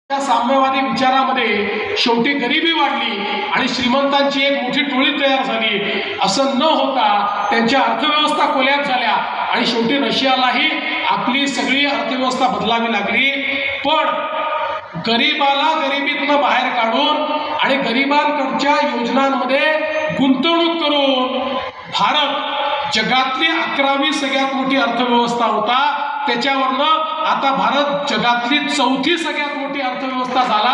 त्या साम्यवादी विचारामध्ये शेवटी गरिबी वाढली आणि श्रीमंतांची एक मोठी टोळी तयार झाली। असं न होता त्यांच्या अर्थव्यवस्था कोलॅप्स झाल्या आणि शेवटी रशियालाही आपली सगळी अर्थव्यवस्था बदलावी लागली। पण गरीबाला गरिबीतनं बाहेर काढून आणि गरिबांकडच्या योजनांमध्ये गुंतवणूक करून भारत जगातली 11वी सगळ्यात मोठी अर्थव्यवस्था होता, त्याच्यावरनं आता भारत जगातली 4थी सगळ्यात मोठी अर्थव्यवस्था झाला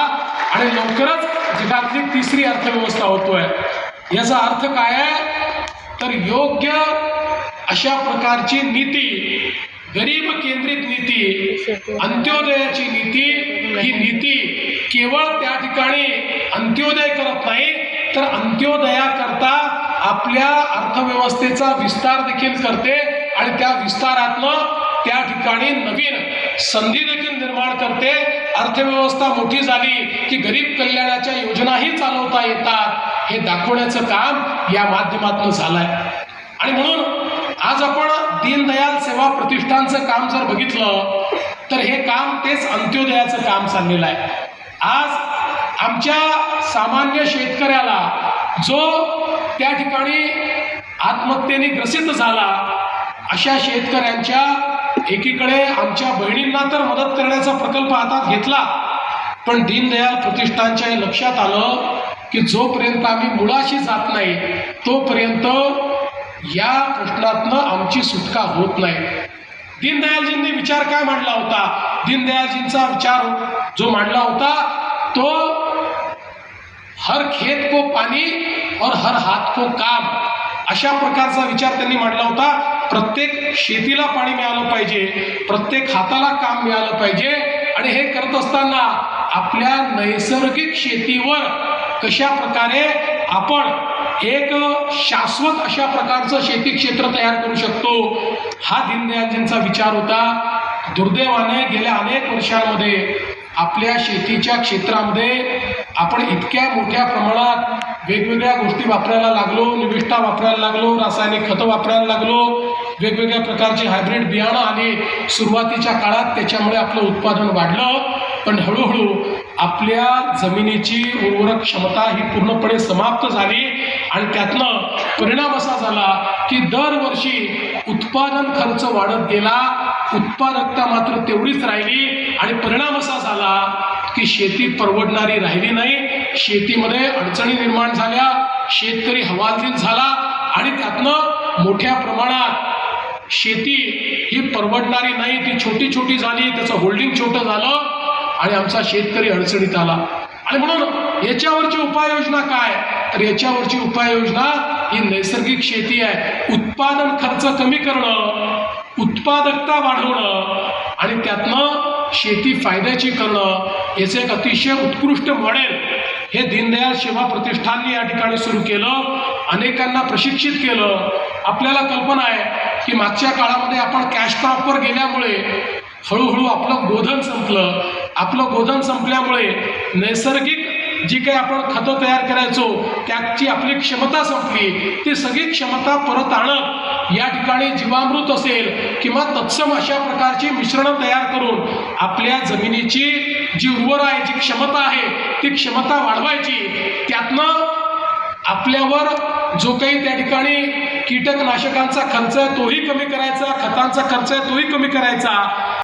आणि लवकरच जगातली 3री अर्थव्यवस्था होतोय। याचा अर्थ काय आहे तर योग्य अशा प्रकारची नीती, गरीब केंद्रित नीती, अंत्योदयाची नीती, ही नीती केवळ त्या ठिकाणी अंत्योदय करत नाही तर अंत्योदयाकरता आपल्या अर्थव्यवस्थेचा विस्तार देखील करते आणि त्या विस्तारातनं त्या ठिकाणी नवीन संधी देखील निर्माण करते। अर्थव्यवस्था मोठी झाली की गरीब कल्याणाच्या योजनाही चालवता येतात हे दाखवण्याचं काम या माध्यमातून झालंय। आणि म्हणून आज आपण दीनदयाल सेवा प्रतिष्ठानचं काम जर बघितलं तर हे काम तेच अंत्योदयाचं काम चाललेलं आहे। आज आमच्या सामान्य शेतकऱ्याला जो त्या ठिकाणी आत्महत्येने ग्रसित झाला अशा शेतकऱ्यांच्या एकीकडे आमच्या बहिणींना तर मदत करण्याचा प्रकल्प हातात घेतला, पण दीनदयाल प्रतिष्ठानच्या लक्षात आलं की जोपर्यंत आम्ही मुळाशी जात नाही तोपर्यंत या प्रश्नातनं आमची सुटका होत नाही। दीनदयालजींनी विचार काय मांडला होता? दीनदयालजींचा विचार जो मांडला होता तो हर खेत को पानी और हर हाथ को काम अशा प्रकारचा विचार त्यांनी मांडला होता। प्रत्येक शेतीला पाणी मिळालं पाहिजे, प्रत्येक हाताला काम मिळालं पाहिजे आणि हे करत असताना आपल्या नैसर्गिक शेतीवर कशा प्रकारे आपण एक शाश्वत अशा प्रकारचं शेती क्षेत्र तयार करू शकतो, हा दीनदयालजींचा विचार होता। दुर्दैवाने गेल्या अनेक वर्षांमध्ये आपल्या शेतीच्या क्षेत्रामध्ये आपण इतक्या मोठ्या प्रमाणात वेगवेगळ्या गोष्टी वापरायला लागलो, निविष्ठा वापरायला लागलो, रासायनिक खतं वापरायला लागलो, वेगवेगळ्या प्रकारचे हायब्रिड बियाणं आली सुरुवातीच्या काळात, त्याच्यामुळे आपलं उत्पादन वाढलं, पण हळूहळू आपल्या जमिनीची उर्वरक क्षमता ही पूर्णपणे समाप्त झाली आणि त्यातनं परिणाम असा झाला की दरवर्षी उत्पादन खर्च वाढत गेला, उत्पादकता मात्र तेवढीच राहिली आणि परिणाम असा झाला की शेती परवडणारी राहिली नाही, शेतीमध्ये अडचणी निर्माण झाल्या, शेतकरी हवालदिल झाला आणि त्यातनं मोठ्या प्रमाणात शेती ही परवडणारी नाही, ती छोटी छोटी झाली, त्याचं होल्डिंग छोटं झालं आणि आमचा शेतकरी अडचणीत आला। आणि म्हणून याच्यावरची उपाययोजना काय तर याच्यावरची उपाययोजना ही नैसर्गिक शेती आहे। उत्पादन खर्च कमी करणं, उत्पादकता वाढवणं आणि त्यातनं शेती फायद्याची करणं, याचं एक अतिशय उत्कृष्ट मॉडेल हे दीनदयाल सेवा प्रतिष्ठानने या ठिकाणी सुरू केलं, अनेकांना प्रशिक्षित केलं। आपल्याला कल्पना आहे की मागच्या काळामध्ये आपण कॅश क्रॉपवर गेल्यामुळे हळूहळू आपलं गोधन संपलं, आपलं गोधन संपल्यामुळे नैसर्गिक जी काही आपण खतं तयार करायचो त्याची आपली क्षमता संपली, ती सगळी क्षमता परत आणत या ठिकाणी जीवामृत असेल किंवा तत्सम अशा प्रकारची मिश्रणं तयार करून आपल्या जमिनीची जी उर्वर आहे, जी क्षमता आहे, ती क्षमता वाढवायची। त्यातनं आपल्यावर जो काही त्या ठिकाणी कीटकनाशकांचा खर्च आहे तोही कमी करायचा, खतांचा खर्च आहे तोही कमी करायचा।